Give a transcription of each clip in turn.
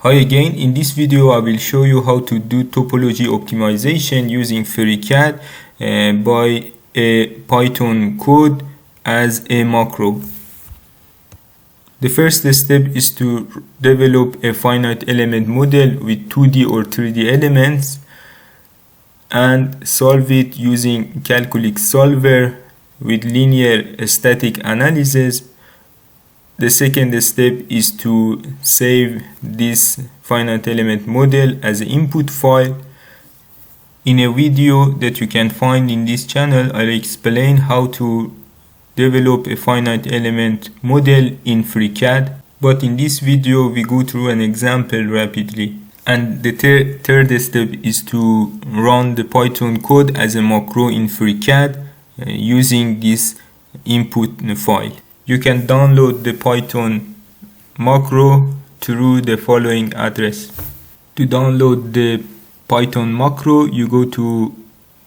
Hi again, in this video I will show you how to do topology optimization using FreeCAD by a Python code as a macro. The first step is to develop a finite element model with 2D or 3D elements and solve it using Calculix solver with linear static analysis. The second step is to save this finite element model as an input file. In a video that you can find in this channel, I'll explain how to develop a finite element model in FreeCAD. But in this video, we go through an example rapidly. And the third step is to run the Python code as a macro in FreeCAD using this input file. You can download the Python macro through the following address. To download the Python macro, you go to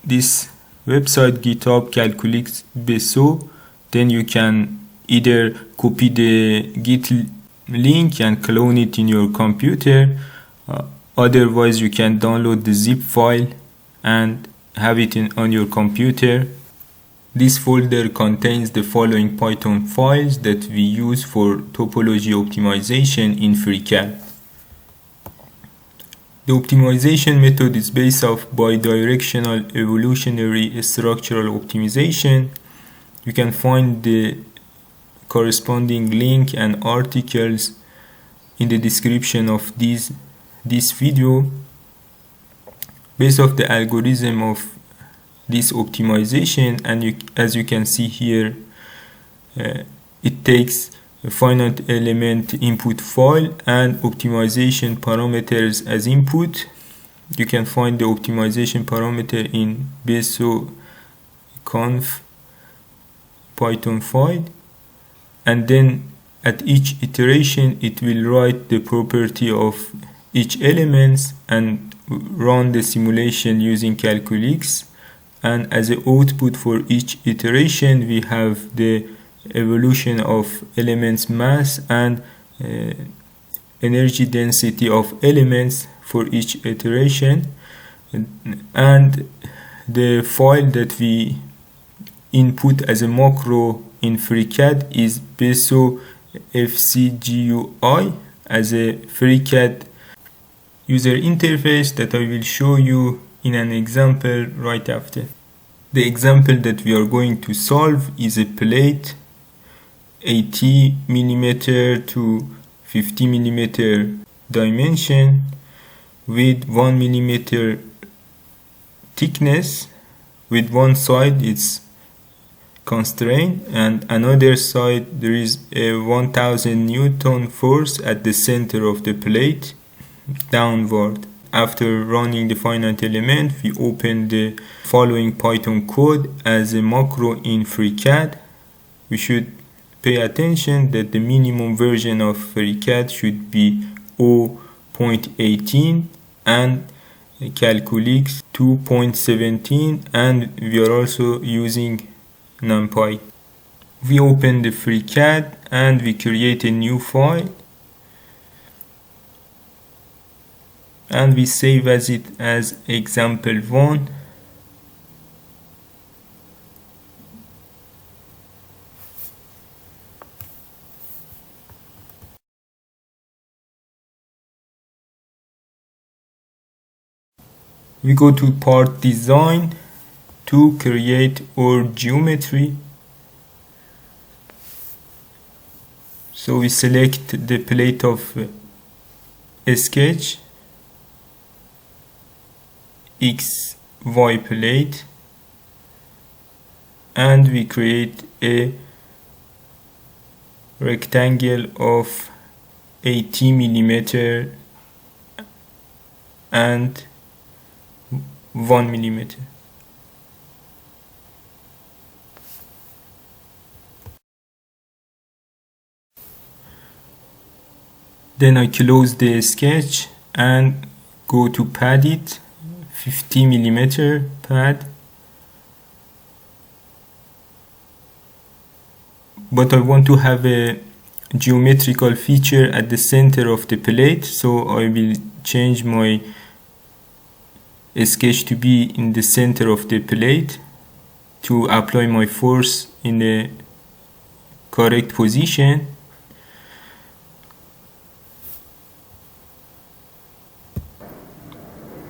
this website, GitHub Calculix BESO. Then you can either copy the Git link and clone it in your computer. Otherwise, you can download the zip file and have it on your computer. This folder contains the following Python files that we use for topology optimization in FreeCAD. The optimization method is based off bidirectional evolutionary structural optimization. You can find the corresponding link and articles in the description of this video. Based off the algorithm of this optimization, and as you can see here, it takes a finite element input file and optimization parameters as input. You can find the optimization parameter in BESO conf Python file, and then at each iteration it will write the property of each element and run the simulation using Calculix. And as an output for each iteration, we have the evolution of elements mass and energy density of elements for each iteration. And the file that we input as a macro in FreeCAD is BESO FCGUI as a FreeCAD user interface that I will show you in an example right after. The example that we are going to solve is a plate 80 mm to 50 mm dimension with 1 mm thickness. With one side it's constrained and another side there is a 1000 Newton force at the center of the plate downward. After running the finite element, we open the following Python code as a macro in FreeCAD. We should pay attention that the minimum version of FreeCAD should be 0.18 and Calculix 2.17, and we are also using NumPy. We open the FreeCAD and we create a new file. And we save it as example 1. We go to part design to create our geometry. So we select the plate of a sketch, XY plate, and we create a rectangle of 80 mm and 1 mm. Then I close the sketch and go to pad it, 50 mm pad, but I want to have a geometrical feature at the center of the plate, so I will change my sketch to be in the center of the plate to apply my force in the correct position.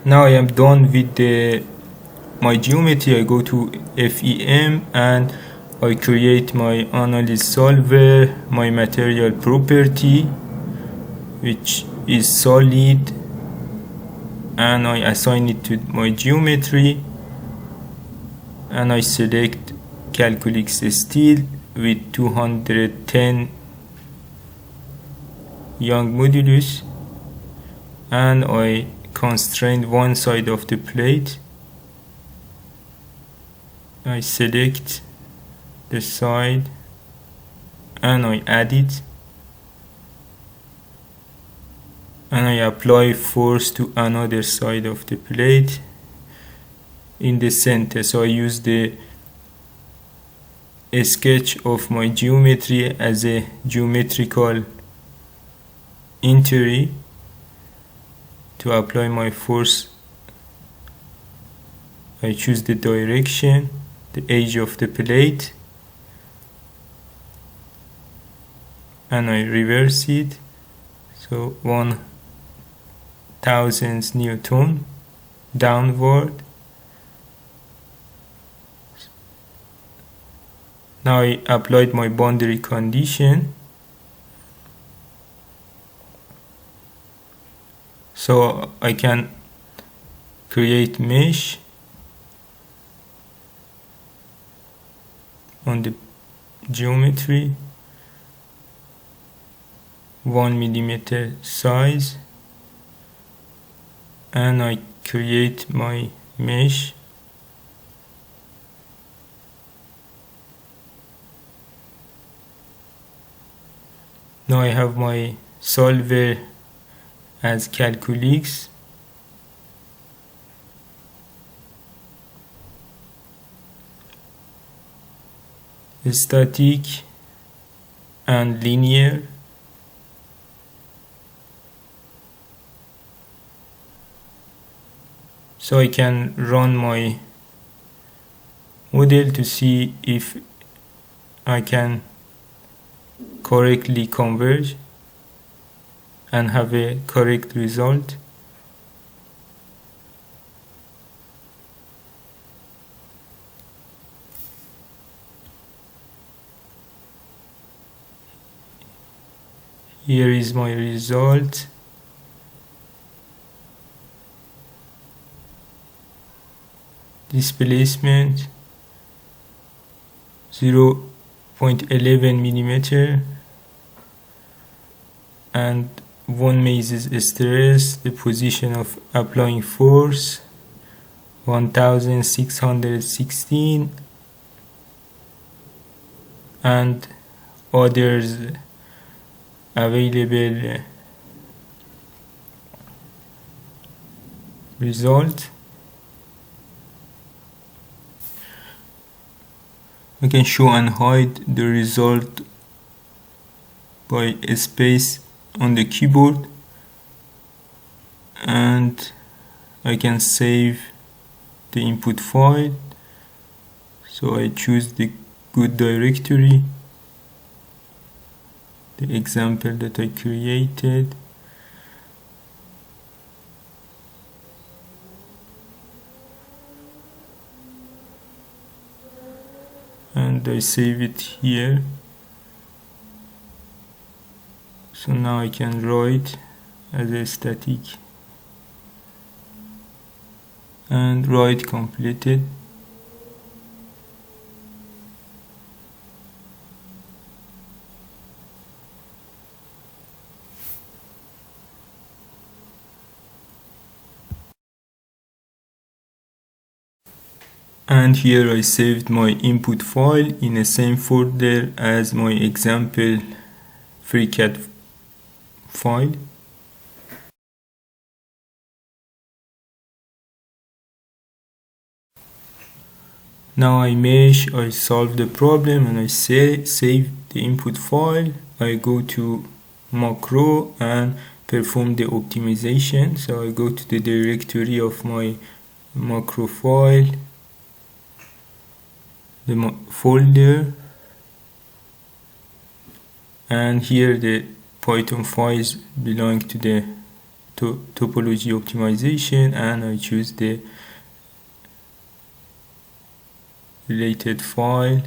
Now I am done with my geometry. I go to FEM and I create my analysis solver, my material property, which is solid, and I assign it to my geometry, and I select Calculix steel with 210 Young modulus, and I constrain one side of the plate. I select the side and I add it, and I apply force to another side of the plate in the center. So I use the sketch of my geometry as a geometrical entry to apply my force. I choose the direction, the edge of the plate, and I reverse it, so 1000 Newton downward. Now I applied my boundary condition, so I can create mesh on the geometry, 1 millimeter size, and I create my mesh. Now I have my solver as Calculix. Static and linear. So I can run my model to see if I can correctly converge and have a correct result. Here is my result. Displacement 0.11 millimeter, and 1 meses stress. The position of applying force 1616, and others available result. I can show and hide the result by a space on the keyboard, and I can save the input file. So I choose the good directory, the example that I created, and I save it here. So now I can write as a static and write completed. And here I saved my input file in the same folder as my example FreeCAD file. Now I solve the problem, and I save the input file I go to macro and perform the optimization. So I go to the directory of my macro file, the folder, and here the Python files belong to the topology optimization, and I choose the related file.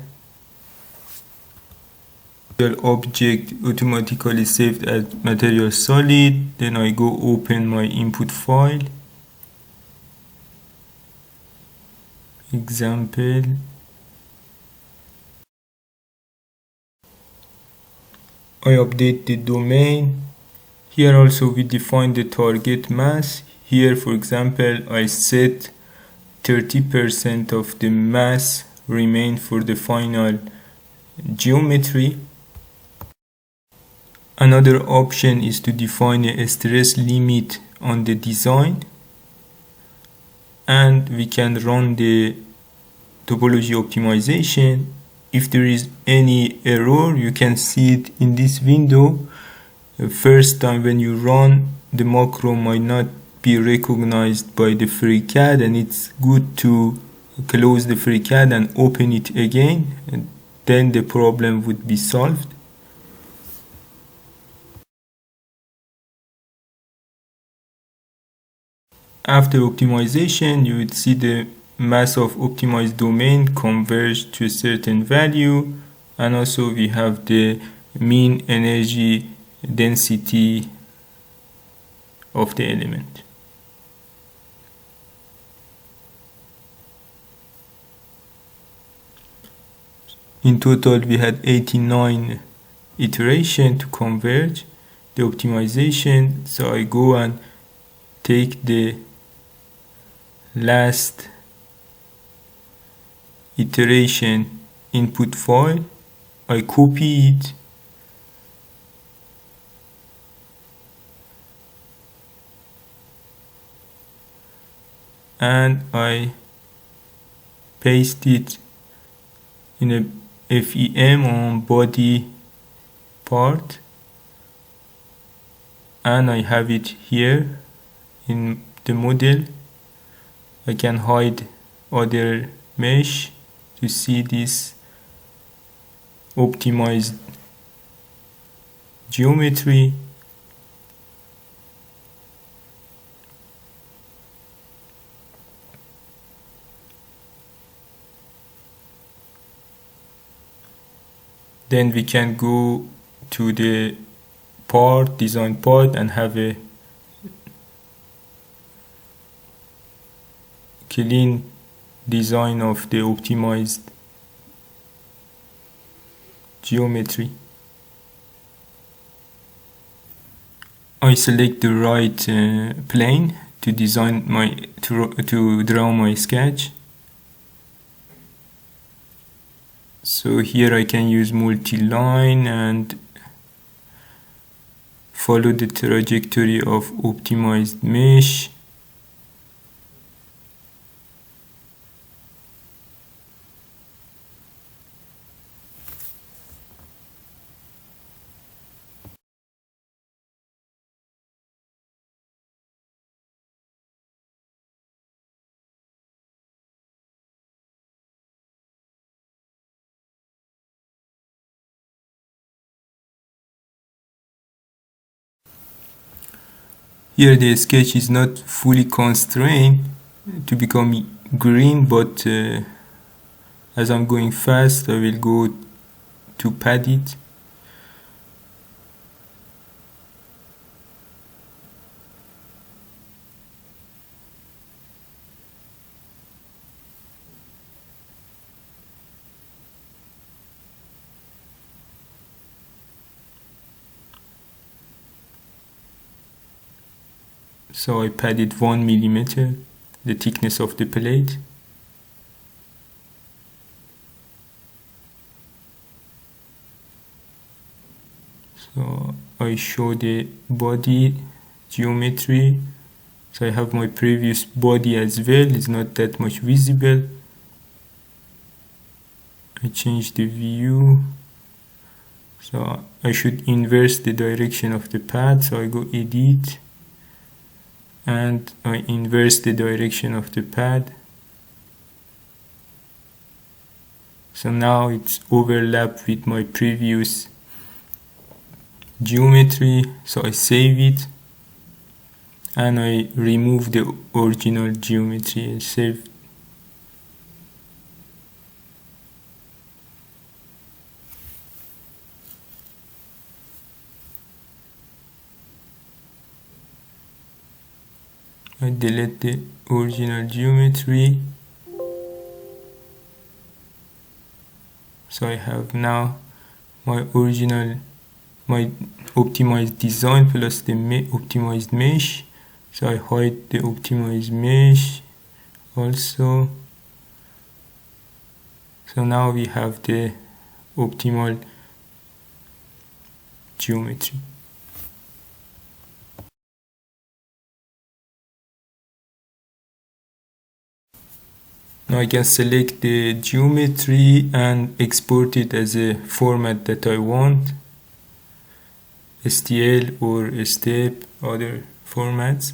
Object automatically saved as material solid. Then I go open my input file, example. I update the domain. Here also we define the target mass. Here, for example, I set 30% of the mass remain for the final geometry. Another option is to define a stress limit on the design, and we can run the topology optimization. If there is any error, you can see it in this window. The first time when you run, the macro might not be recognized by the FreeCAD, and it's good to close the FreeCAD and open it again, and then the problem would be solved. After optimization, you would see the mass of optimized domain converge to a certain value, and also we have the mean energy density of the element. In total, we had 89 iterations to converge the optimization. So I go and take the last iteration input file, I copy it, and I paste it in a FEM on body part, and I have it here in the model. I can hide other mesh to see this optimized geometry. Then we can go to the part, design part, and have a clean design of the optimized geometry. I select the right plane to design to draw my sketch. So here I can use multi-line and follow the trajectory of optimized mesh. Here the sketch is not fully constrained to become green, but as I'm going fast, I will go to pad it. So I padded 1 millimeter, the thickness of the plate. So I show the body geometry. So I have my previous body as well, it's not that much visible. I change the view So I should inverse the direction of the path. So I go edit and I inverse the direction of the pad. So now it's overlapped with my previous geometry. So I save it and I remove the original geometry and save. I delete the original geometry. So I have now my optimized design plus the optimized mesh. So I hide the optimized mesh also. So now we have the optimal geometry. Now I can select the geometry and export it as a format that I want, STL or step, other formats.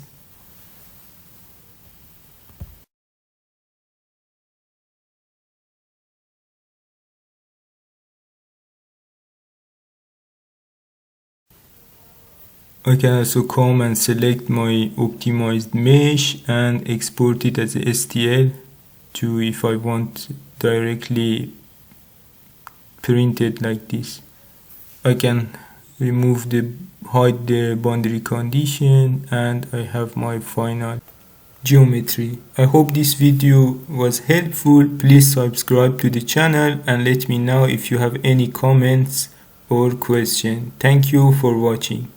I can also come and select my optimized mesh and export it as a STL to, if I want directly printed like this. I can hide the boundary condition, and I have my final geometry. I hope this video was helpful. Please subscribe to the channel and let me know if you have any comments or question. Thank you for watching.